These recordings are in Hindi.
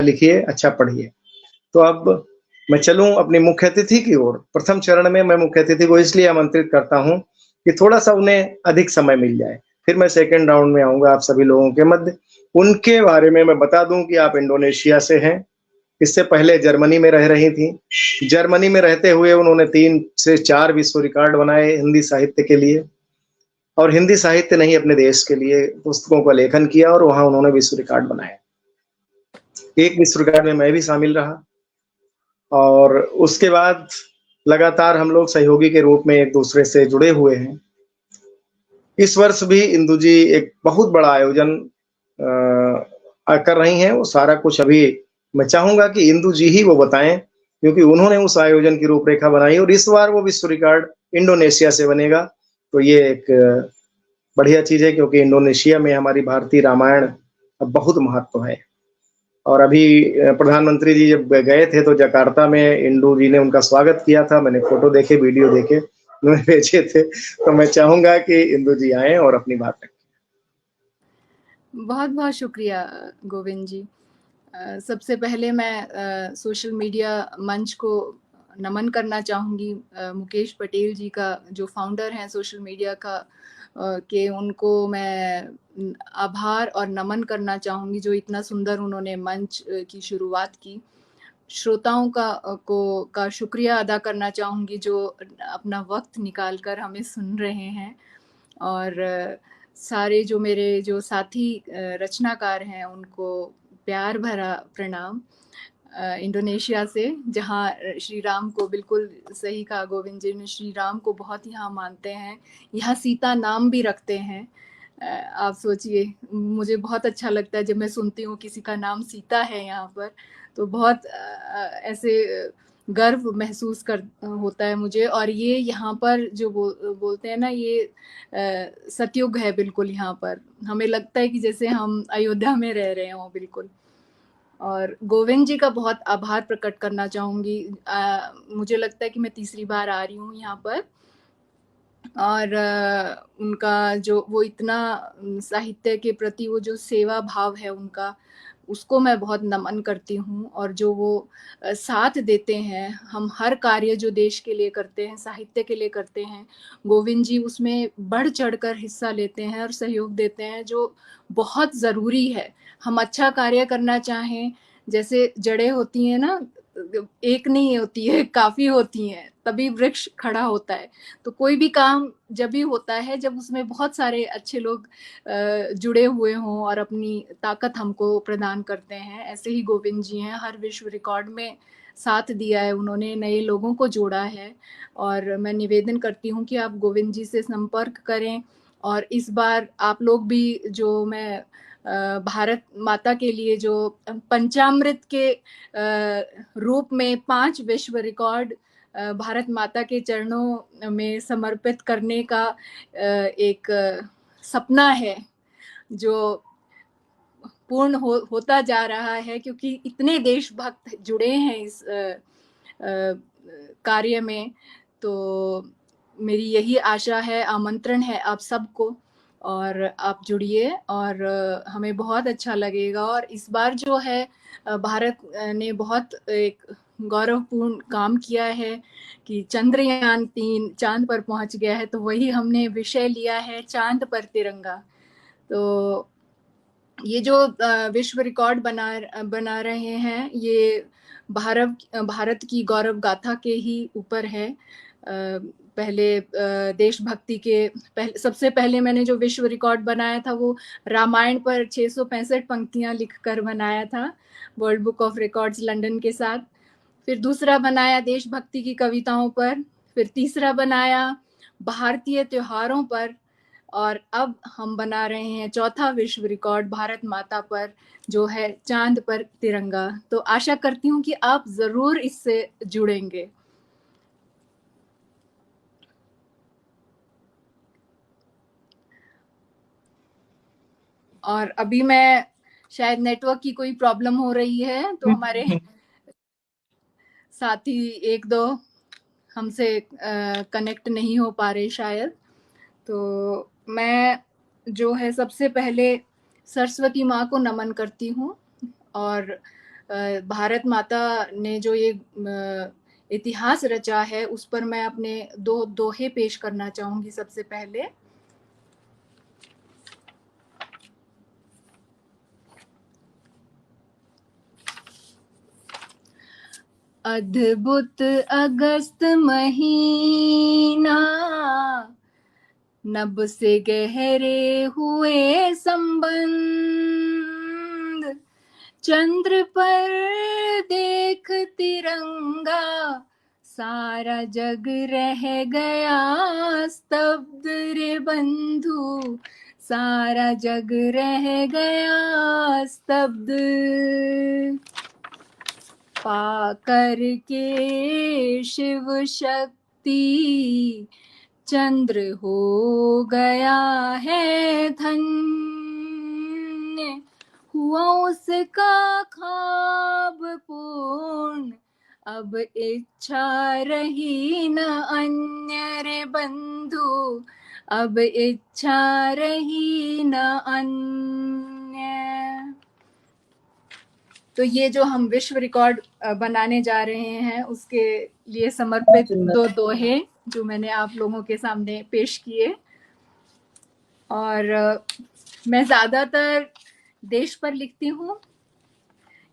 लिखिए, अच्छा पढ़िए। तो अब मैं चलूँ अपनी मुख्य अतिथि की ओर। प्रथम चरण में मैं मुख्य अतिथि को इसलिए आमंत्रित करता हूँ कि थोड़ा-सा उन्हें अधिक समय मिल जाए। फिर मैं सेकंड राउंड में आऊँगा आप सभी लोगों के मध्य। उनके बारे में मैं बता दूँ कि आप इंडोनेशिया से हैं। इससे पहले जर्मनी में रह रही थीं। जर्मनी में रहते हुए उन्होंने 3 से 4 विश्व रिकॉर्ड बनाए हिंदी साहित्य के लिए और हिंदी साहित्य नहीं अपने देश के लिए पुस्तकों का लेखन किया और वहाँ उन्होंने विश्व रिकॉर्ड बनाए। एक विश्व रिकॉर्ड में मैं भी शामिल रहा और उसके बाद लगातार हम लोग सहयोगी के रूप में एक-दूसरे से जुड़े हुए हैं। इस वर्ष भी इंदु जी एक बहुत बड़ा आयोजन कर रही हैं। वो सारा कुछ अभी मैं चाहूँगा कि इंदु जी ही वो बताएँ क्योंकि उन्होंने उस आयोजन की रूपरेखा बनाई और इस बार वो विश्व रिकॉर्ड इंडोनेशिया से बनेगा। तो ये एक बढ़िया चीज़ है क्योंकि इंडोनेशिया में हमारी भारतीय रामायण का बहुत महत्व है। और अभी प्रधानमंत्री जी जब गए थे तो जकार्ता में इंदु जी ने उनका स्वागत किया था। मैंने फ़ोटो देखे, वीडियो देखे, उन्होंने भेजे थे। तो मैं चाहूँगा कि इंदु जी आएँ और अपनी बात रखें। बहुत-बहुत शुक्रिया गोविंद जी। सबसे पहले मैं सोशल मीडिया मंच को नमन करना चाहूँगी मुकेश पटेल जी का जो फाउंडर हैं सोशल मीडिया का कि उनको मैं आभार और नमन करना चाहूँगी जो इतना सुंदर उन्होंने मंच की शुरुआत की। श्रोताओं का शुक्रिया अदा करना चाहूँगी जो अपना वक़्त निकाल कर हमें सुन रहे हैं और सारे जो मेरे जो साथी रचनाकार हैं उनको प्यार भरा प्रणाम इंडोनेशिया से जहाँ श्री राम को बिल्कुल सही कहा गोविंद जी ने, श्री राम को बहुत यहाँ मानते हैं, यहाँ सीता नाम भी रखते हैं। आप सोचिए, मुझे बहुत अच्छा लगता है जब मैं सुनती हूँ किसी का नाम सीता है यहाँ पर, तो बहुत ऐसे गर्व महसूस कर होता है मुझे। और ये यहाँ पर जो बोलते हैं ना, ये सतयुग है बिल्कुल यहाँ पर। हमें लगता है कि जैसे हम अयोध्या में रह रहे हों बिल्कुल। और गोविंद जी का बहुत आभार प्रकट करना चाहूँगी। मुझे लगता है कि मैं तीसरी बार आ रही हूँ यहाँ पर और उनका जो वो इतना साहित्य के प्रति वो जो सेवा भाव है उनका, उसको मैं बहुत नमन करती हूँ। और जो वो साथ देते हैं, हम हर कार्य जो देश के लिए करते हैं, साहित्य के लिए करते हैं, गोविंद जी उसमें बढ़ चढ़कर हिस्सा लेते हैं और सहयोग देते हैं, जो बहुत ज़रूरी है। हम अच्छा कार्य करना चाहें, जैसे जड़ें होती हैं ना, एक नहीं होती है, काफ़ी होती हैं, तभी वृक्ष खड़ा होता है। तो कोई भी काम जब भी होता है जब उसमें बहुत सारे अच्छे लोग जुड़े हुए हों और अपनी ताकत हमको प्रदान करते हैं। ऐसे ही गोविंद जी हैं, हर विश्व रिकॉर्ड में साथ दिया है उन्होंने, नए लोगों को जोड़ा है। और मैं निवेदन करती हूँ कि आप गोविंद जी से संपर्क करें और इस बार आप लोग भी जो मैं भारत माता के लिए जो पंचामृत के रूप में 5 विश्व रिकॉर्ड भारत माता के चरणों में समर्पित करने का एक सपना है जो पूर्ण होता जा रहा है, क्योंकि इतने देशभक्त जुड़े हैं इस कार्य में। तो मेरी यही आशा है, आमंत्रण है आप सबको, और आप जुड़िए और हमें बहुत अच्छा लगेगा। और इस बार जो है भारत ने बहुत एक गौरवपूर्ण काम किया है कि चंद्रयान-3 चाँद पर पहुंच गया है, तो वही हमने विषय लिया है, चाँद पर तिरंगा। तो ये जो विश्व रिकॉर्ड बना रहे हैं, ये भारत की गौरव गाथा के ही ऊपर है। पहले देशभक्ति के सबसे पहले मैंने जो विश्व रिकॉर्ड बनाया था वो रामायण पर 665 पंक्तियां लिखकर बनाया था, world book of records London के साथ। फिर दूसरा बनाया देशभक्ति की कविताओं पर, फिर तीसरा बनाया भारतीय त्योहारों पर, और अब हम बना रहे हैं चौथा विश्व रिकॉर्ड भारत माता पर, जो है चांद पर तिरंगा। तो आशा करती हूँ कि आप जरूर इससे जुड़ेंगे। और अभी मैं शायद नेटवर्क की कोई प्रॉब्लम हो रही है, तो हमारे साथी एक दो हमसे कनेक्ट नहीं हो पा रहे शायद। तो मैं जो है सबसे पहले सरस्वती माँ को नमन करती हूँ और भारत माता ने जो ये इतिहास रचा है उस पर मैं अपने 2 दोहे पेश करना चाहूंगी। सबसे पहले अद्भुत अगस्त महीना, नभ से गहरे हुए संबंध, चंद्र पर देख तिरंगा, सारा जग रह गया स्तब्ध रे बंधु, सारा जग रह गया स्तब्ध। पाकर के शिव शक्ति चंद्र हो गया है धन्य, हुआ उसका ख्वाब पूर्ण, अब इच्छा रही न अन्य रे बंधु, अब इच्छा रही न अन्य। तो ये जो हम विश्व रिकॉर्ड बनाने जा रहे हैं उसके लिए समर्पित 2 दोहे जो मैंने आप लोगों के सामने पेश किए। और मैं ज्यादातर देश पर लिखती हूँ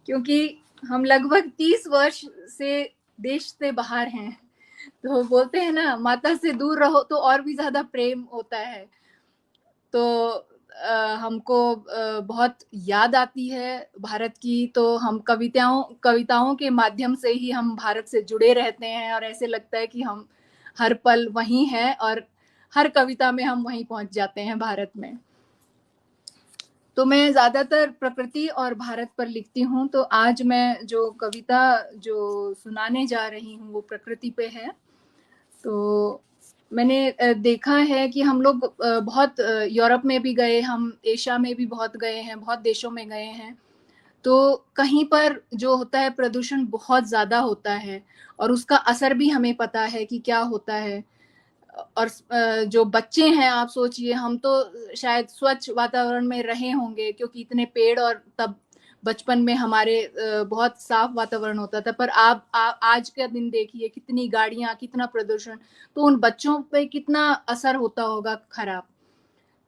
क्योंकि हम लगभग 30 वर्ष से देश से बाहर हैं। तो बोलते हैं ना, माता से दूर रहो तो और भी ज्यादा प्रेम होता है। तो हमको बहुत याद आती है भारत की, तो हम कविताओं के माध्यम से ही हम भारत से जुड़े रहते हैं और ऐसे लगता है कि हम हर पल वहीं हैं और हर कविता में हम वहीं पहुंच जाते हैं भारत में। तो मैं ज्यादातर प्रकृति और भारत पर लिखती हूँ। तो आज मैं जो कविता जो सुनाने जा रही हूँ वो प्रकृति पे है। तो मैंने देखा है कि हम लोग बहुत यूरोप में भी गए, हम एशिया में भी बहुत गए हैं, बहुत देशों में गए हैं। तो कहीं पर जो होता है प्रदूषण बहुत ज्यादा होता है और उसका असर भी हमें पता है कि क्या होता है। और जो बच्चे हैं, आप सोचिए, हम तो शायद स्वच्छ वातावरण में रहे होंगे क्योंकि इतने पेड़, और तब बचपन में हमारे बहुत साफ वातावरण होता था। पर आप आज का दिन देखिए, कितनी गाड़ियां, कितना प्रदूषण, तो उन बच्चों पे कितना असर होता होगा खराब।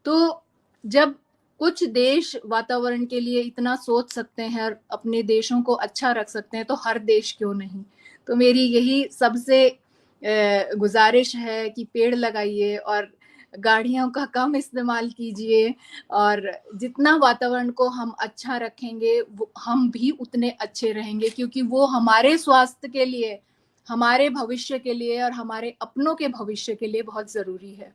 तो जब कुछ देश वातावरण के लिए इतना सोच सकते हैं और अपने देशों को अच्छा रख सकते हैं तो हर देश क्यों नहीं। तो मेरी यही सबसे गुजारिश है कि पेड़ लगाइए और गाड़ियों का कम इस्तेमाल कीजिए, और जितना वातावरण को हम अच्छा रखेंगे वो हम भी उतने अच्छे रहेंगे, क्योंकि वो हमारे स्वास्थ्य के लिए, हमारे भविष्य के लिए और हमारे अपनों के भविष्य के लिए बहुत जरूरी है।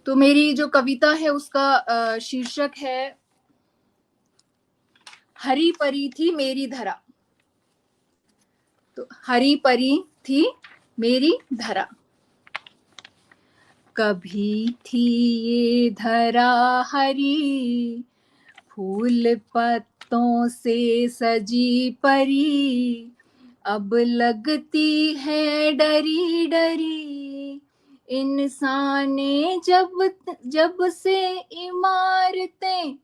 तो मेरी जो कविता है उसका शीर्षक है हरी परी थी मेरी धरा। तो हरी परी थी मेरी धरा, कभी थी ये धरा हरी, फूल पत्तों से सजी परी, अब लगती है डरी डरी, इंसान ने जब से इमारतें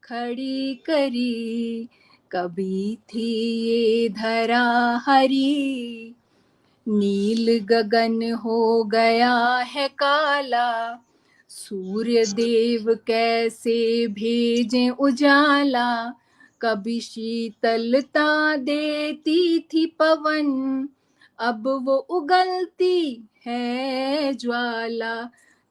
खड़ी करी, कभी थी ये धरा हरी, नील गगन हो गया है काला, सूर्य देव कैसे भेजें उजाला, कभी शीतलता देती थी पवन, अब वो उगलती है ज्वाला,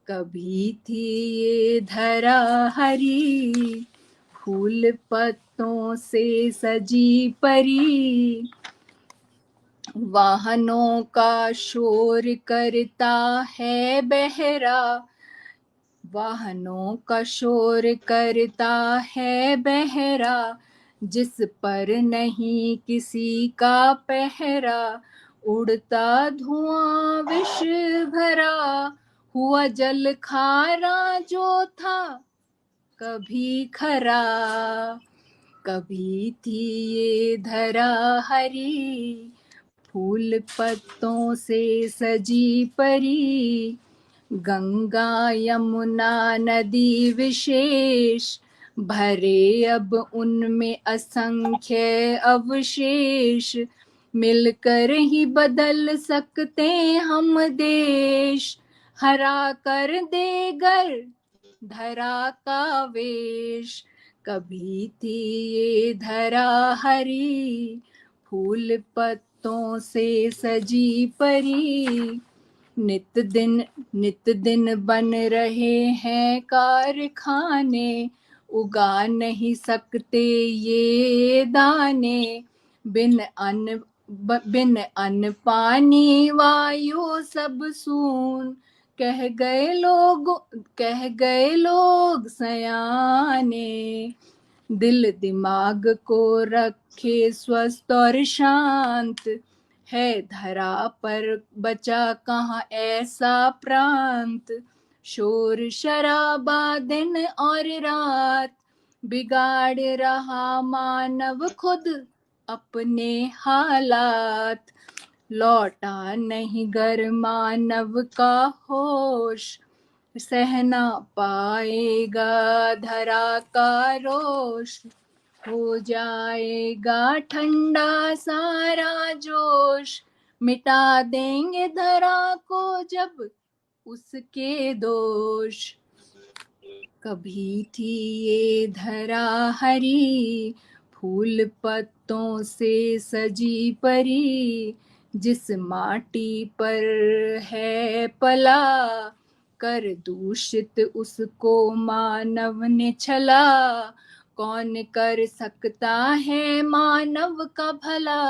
कभी थी ये धरा हरी, फूल पत्तों से सजी परी, वाहनों का शोर करता है बहरा, वाहनों का शोर करता है बहरा, जिस पर नहीं किसी का पहरा, उड़ता धुआं विष भरा, हुआ जल खारा जो था कभी खरा, कभी थी ये धरा हरी, फूल पत्तों से सजी परी, गंगा यमुना नदी विशेष, भरे अब उनमें असंख्य अवशेष, मिलकर ही बदल सकते हम देश, हरा कर दे गर धरा का वेश। कभी थी ये धरा हरी, फूल पत्तों से सजी परी, नित दिन बन रहे हैं कारखाने, उगा नहीं सकते ये दाने, बिन अन्न पानी वायु सब सून, कह गए लोग सयाने, दिल दिमाग को रखे स्वस्थ और शांत, है धरा पर बचा कहाँ ऐसा प्रांत, शोर शराबा दिन और रात, बिगाड़ रहा मानव खुद अपने हालात, लौटा नहीं घर मानव का होश, सहना पाएगा धरा का रोष, हो जाएगा ठंडा सारा जोश, मिटा देंगे धरा को जब उसके दोष। कभी थी ये धरा हरी, फूल पत्तों से सजी परी, जिस माटी पर है पला, कर दूषित उसको मानव ने छला, कौन कर सकता है मानव का भला,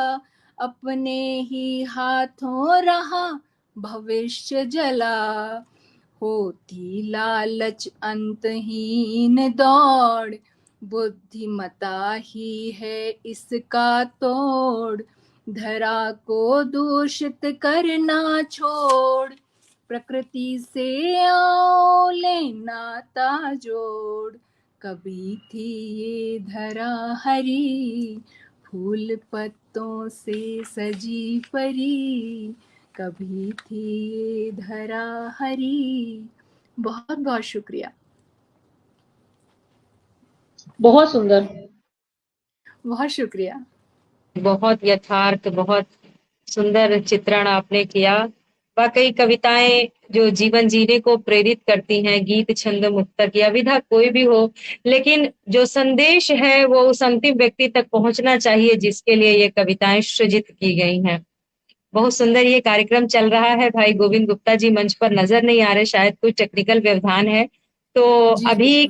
अपने ही हाथों रहा भविष्य जला, होती लालच अंतहीन दौड़, बुद्धिमता ही है इसका तोड़, धरा को दूषित करना छोड़, प्रकृति से आओ ले नाता जोड़, कभी थी ये धरा हरी, फूल पत्तों से सजी परी, कभी थी ये धरा हरी। बहुत बहुत शुक्रिया। बहुत सुंदर, बहुत शुक्रिया। बहुत यथार्थ, बहुत सुंदर चित्रण आपने किया। वाकई कविताएं जो जीवन जीने को प्रेरित करती हैं, गीत छंद मुक्तक या विधा कोई भी हो, लेकिन जो संदेश है वो उस अंतिम व्यक्ति तक पहुंचना चाहिए जिसके लिए ये कविताएं सृजित की गई हैं। बहुत सुंदर ये कार्यक्रम चल रहा है। भाई गोविंद गुप्ता जी मंच पर नजर नहीं आ रहे, शायद कोई टेक्निकल व्यवधान है, तो जी अभी